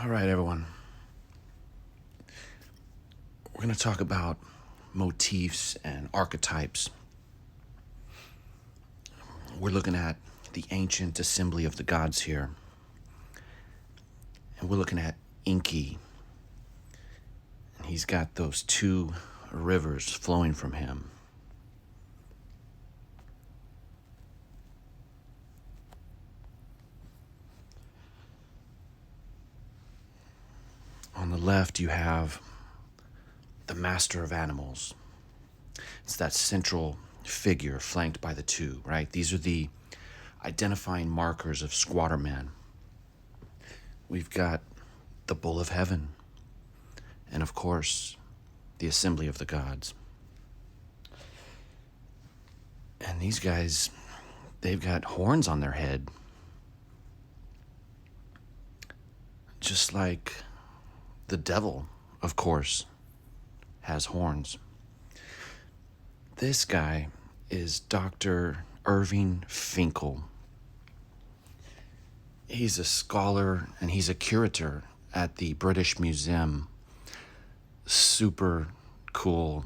All right, everyone. We're going to talk about motifs and archetypes. We're looking at the ancient assembly of the gods here. And we're looking at Enki. And he's got those two rivers flowing from him. On the left, you have the master of animals. It's that central figure flanked by the two, right? These are the identifying markers of squatter man. We've got the bull of heaven, and of course, the assembly of the gods. And these guys, they've got horns on their head, just like the devil, of course, has horns. This guy is Dr. Irving Finkel. He's a scholar and he's a curator at the British Museum. Super cool,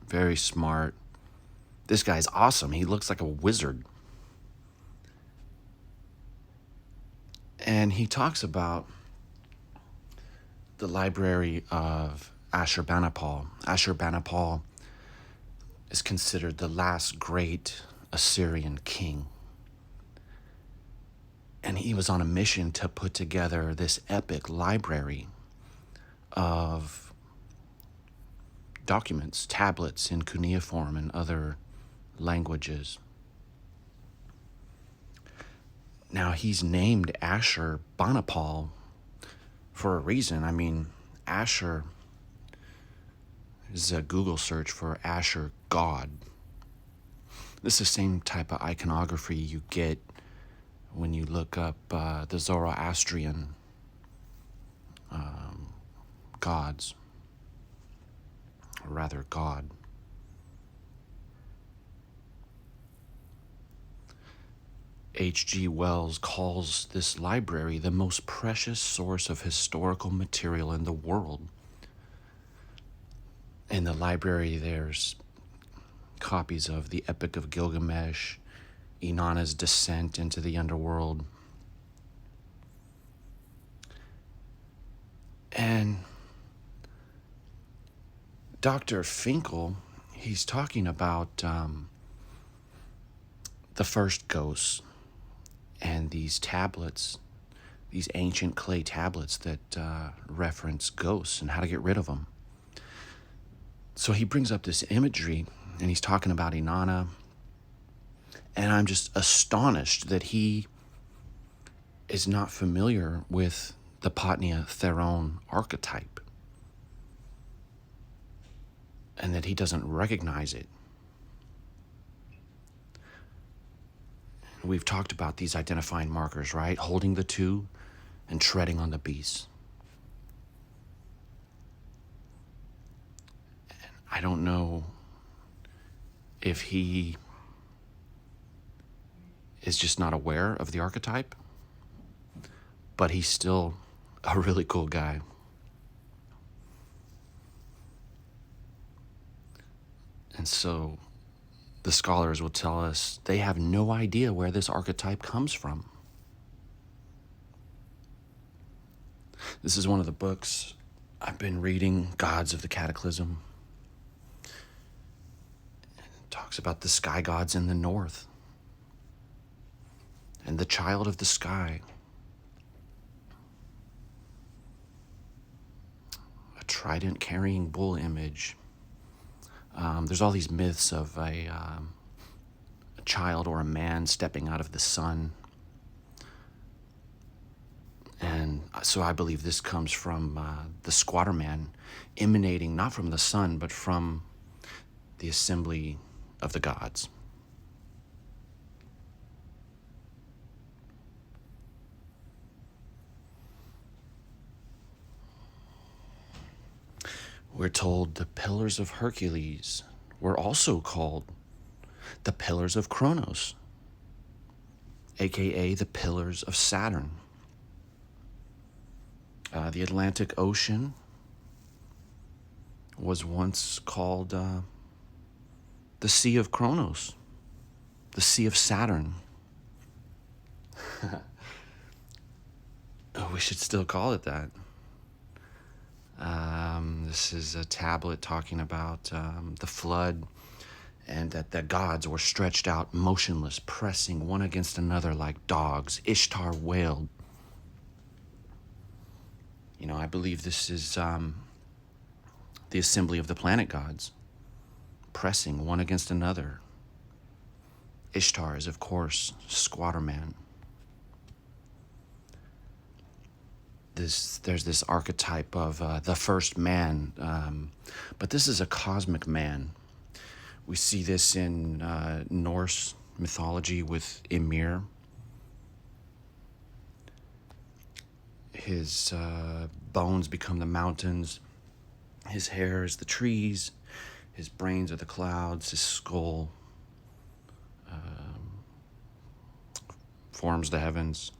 very smart. This guy's awesome. He looks like a wizard. And he talks about the library of Ashurbanipal. Ashurbanipal is considered the last great Assyrian king. And he was on a mission to put together this epic library of documents, tablets in cuneiform and other languages. Now, he's named Ashurbanipal for a reason. I mean, Ashur is a Google search for Ashur God. This is the same type of iconography you get when you look up the Zoroastrian gods, or rather God. H.G. Wells calls this library the most precious source of historical material in the world. In the library, there's copies of the Epic of Gilgamesh, Inanna's descent into the underworld. And Dr. Finkel, he's talking about the first ghosts and these tablets, these ancient clay tablets that reference ghosts and how to get rid of them. So he brings up this imagery and he's talking about Inanna. And I'm just astonished that he is not familiar with the Patnia Theron archetype and that he doesn't recognize it. We've talked about these identifying markers, right? Holding the two and treading on the beast. And I don't know if he is just not aware of the archetype, but he's still a really cool guy. And so the scholars will tell us they have no idea where this archetype comes from. This is one of the books I've been reading, Gods of the Cataclysm. It talks about the sky gods in the north and the child of the sky. A trident-carrying bull image. There's all these myths of a child or a man stepping out of the sun. And so I believe this comes from the squatter man emanating not from the sun, but from the assembly of the gods. We're told the pillars of Hercules were also called the pillars of Kronos, aka the pillars of Saturn. The Atlantic Ocean was once called the Sea of Kronos, the Sea of Saturn. We should still call it that. This is a tablet talking about the flood, and that the gods were stretched out motionless, pressing one against another like dogs. Ishtar wailed. I believe this is the assembly of the planet gods, pressing one against another. Ishtar is, of course, Squatter Man. There's this archetype of the first man, but this is a cosmic man. We see this in Norse mythology with Ymir. His bones become the mountains, his hair is the trees, his brains are the clouds, his skull forms the heavens.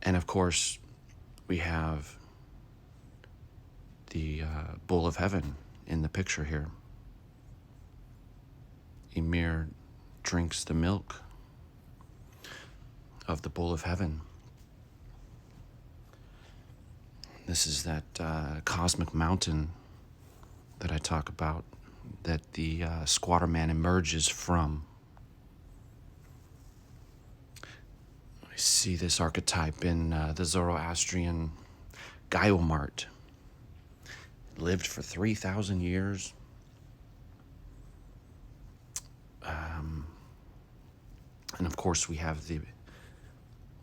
And of course, we have the bull of heaven in the picture here. Ymir drinks the milk of the bull of heaven. This is that cosmic mountain that I talk about, that the Squatter Man emerges from. We see this archetype in the Zoroastrian Gaiomart. Lived for 3,000 years. And of course we have the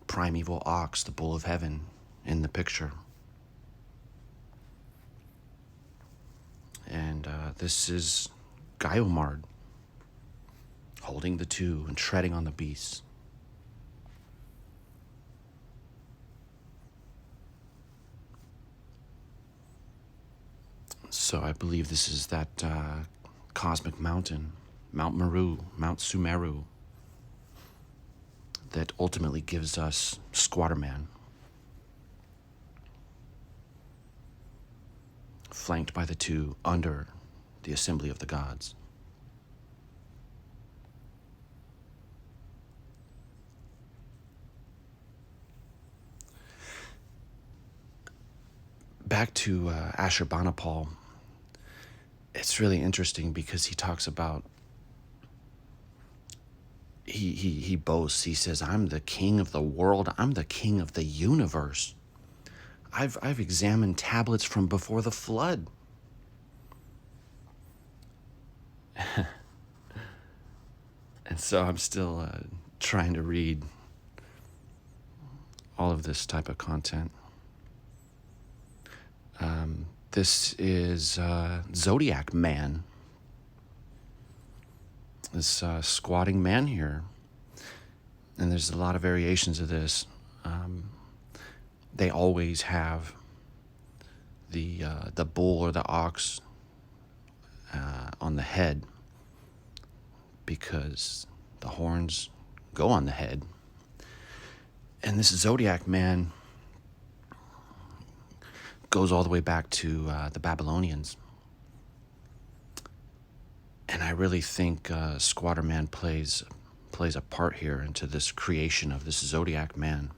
primeval ox, the bull of heaven, in the picture. And this is Gaiomard, holding the two and treading on the beast. So I believe this is that cosmic mountain, Mount Meru, Mount Sumeru, that ultimately gives us Squatter Man, flanked by the two under the assembly of the gods. Back to Ashurbanipal. It's really interesting because he talks about, he boasts, he says, I'm the king of the world, I'm the king of the universe. I've examined tablets from before the flood. And so I'm still trying to read all of this type of content. This is Zodiac Man. This squatting man here. And there's a lot of variations of this. They always have the bull or the ox on the head, because the horns go on the head. And this Zodiac Man goes all the way back to the Babylonians. And I really think Squatter Man plays a part here into this creation of this Zodiac Man.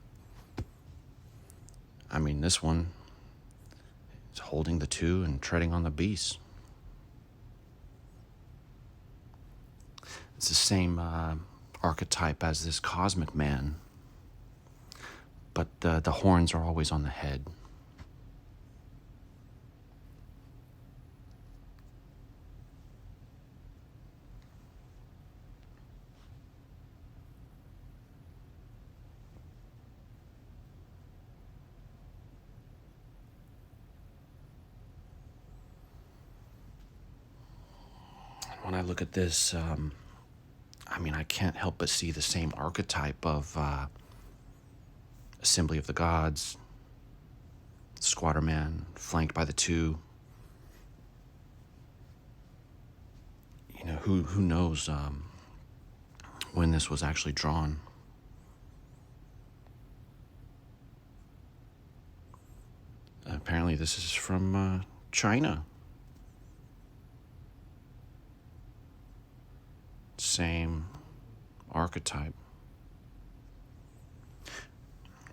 I mean, this one is holding the two and treading on the beast. It's the same archetype as this cosmic man, but the horns are always on the head. When I look at this, I can't help but see the same archetype of assembly of the gods, Squatter Man, flanked by the two. Who knows when this was actually drawn. Apparently this is from China. Same archetype.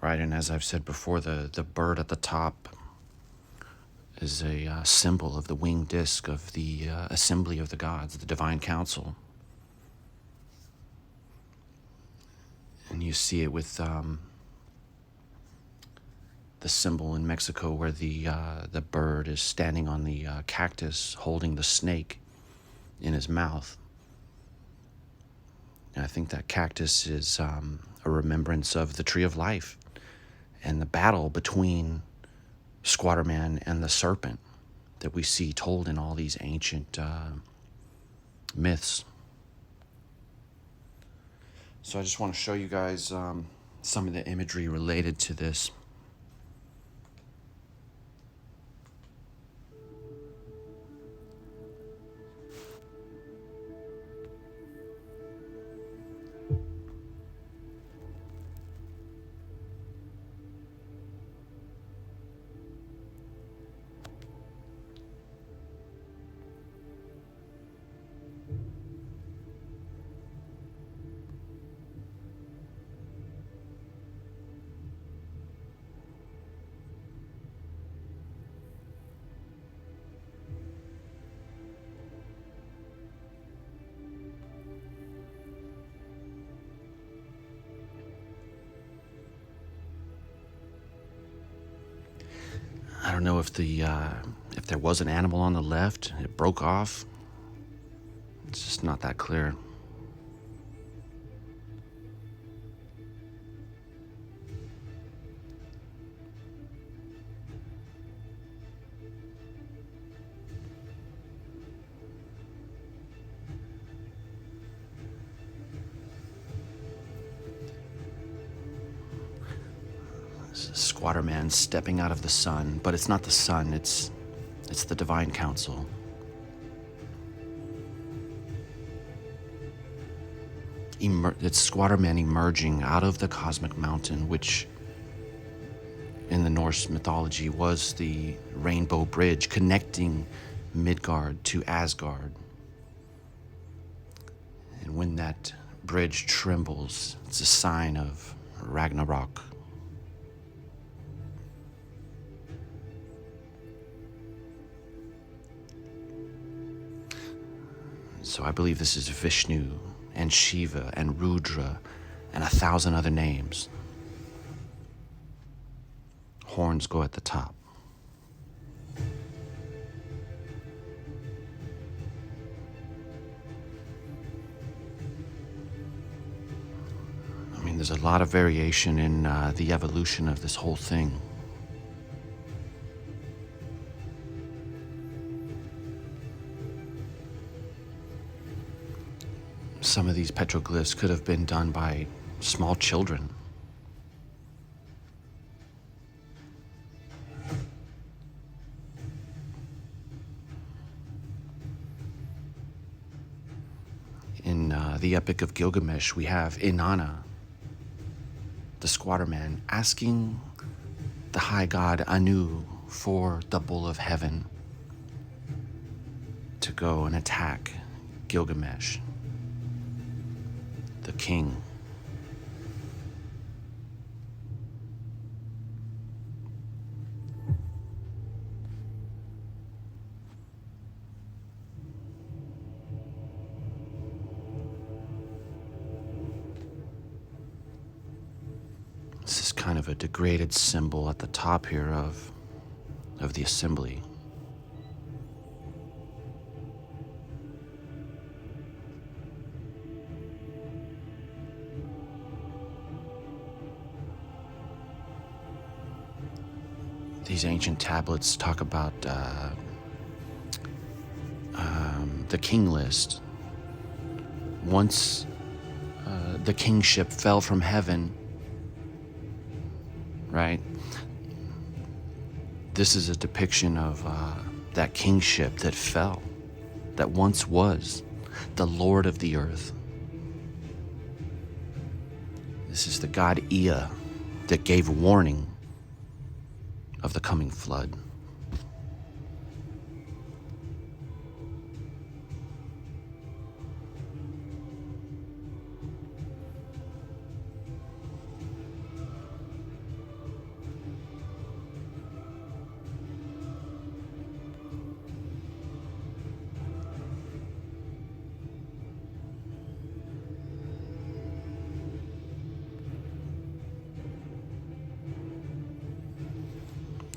Right, and as I've said before, the bird at the top is a symbol of the winged disc of the assembly of the gods, the divine council. And you see it with the symbol in Mexico where the bird is standing on the cactus holding the snake in his mouth. And I think that cactus is a remembrance of the tree of life and the battle between Squatter Man and the serpent that we see told in all these ancient myths. So I just want to show you guys some of the imagery related to this. I don't know if there was an animal on the left, it broke off. It's just not that clear. Squatter Man stepping out of the sun, but it's not the sun, it's the divine council. It's Squatter Man emerging out of the cosmic mountain, which in the Norse mythology was the rainbow bridge connecting Midgard to Asgard. And when that bridge trembles, it's a sign of Ragnarok. So I believe this is Vishnu and Shiva and Rudra and 1,000 other names. Horns go at the top. I mean, there's a lot of variation in the evolution of this whole thing. Some of these petroglyphs could have been done by small children. In the Epic of Gilgamesh, we have Inanna, the Squatter Man, asking the high god Anu for the Bull of Heaven to go and attack Gilgamesh, the king. This is kind of a degraded symbol at the top here of the assembly. These ancient tablets talk about the king list. Once the kingship fell from heaven, right? This is a depiction of that kingship that fell, that once was the Lord of the earth. This is the god Ea that gave warning of the coming flood.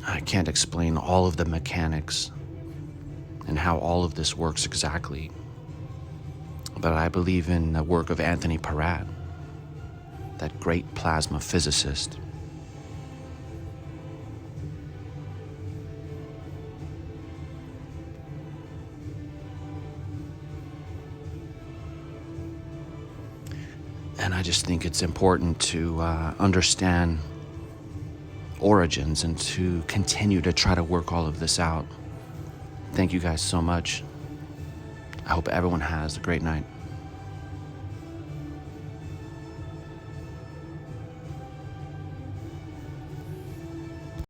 I can't explain all of the mechanics and how all of this works exactly, but I believe in the work of Anthony Peratt, that great plasma physicist. And I just think it's important to understand origins and to continue to try to work all of this out. Thank you guys so much. I hope everyone has a great night.